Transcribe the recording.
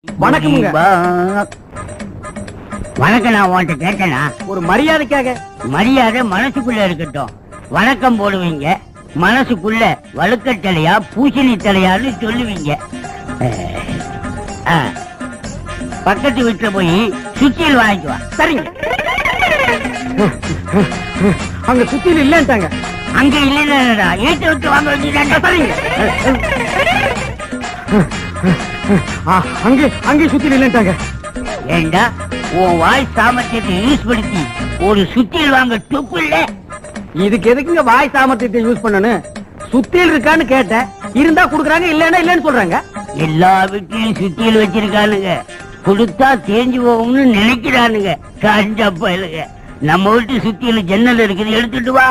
வணக்கமுங்க. வணக்கம். நான் உன்கிட்ட கேட்டேனா? ஒரு மரியாதைக்காக. மரியாதை மனசுக்குள்ள இருக்கட்டும். வணக்கம் போடுவீங்க, மனசுக்குள்ள வழுக்கத்தலையா பூசணி தலையான்னு சொல்லுவீங்க. பக்கத்து வீட்டுல போய் சுத்தியல் வாங்கிட்டு வா. சரிங்க. அங்க சுத்தியில் இல்லன்ட்டாங்க. அங்க இல்லைன்னா ஏற்ற விட்டு வாங்க வேண்டியதாண்டா. சரிங்க. அங்கே சுத்தியில் இல்லன்ட்டாங்க. ஏண்டா உன் வாய் சாமர்த்தியத்தை யூஸ் படுத்தி ஒரு சுத்தியல் வாங்க துப்பு இல்ல? இதுக்கு எதுக்குங்க வாய் சாமர்த்தியத்தை யூஸ் பண்ணணும்? சுத்தியில் இருக்கான்னு கேட்டேன், இருந்தா குடுக்குறாங்க, இல்லன்னா இல்லன்னு சொல்றாங்க. எல்லா வீட்லயும் சுத்தியல் வச்சிருக்கானுங்க, கொடுத்தா தேஞ்சு போகும்னு நினைக்கிறானுங்க. காஞ்ச பயலுங்க. நம்ம வீட்டு சுத்தியல் ஜன்னல் இருக்குது, எடுத்துட்டு வா.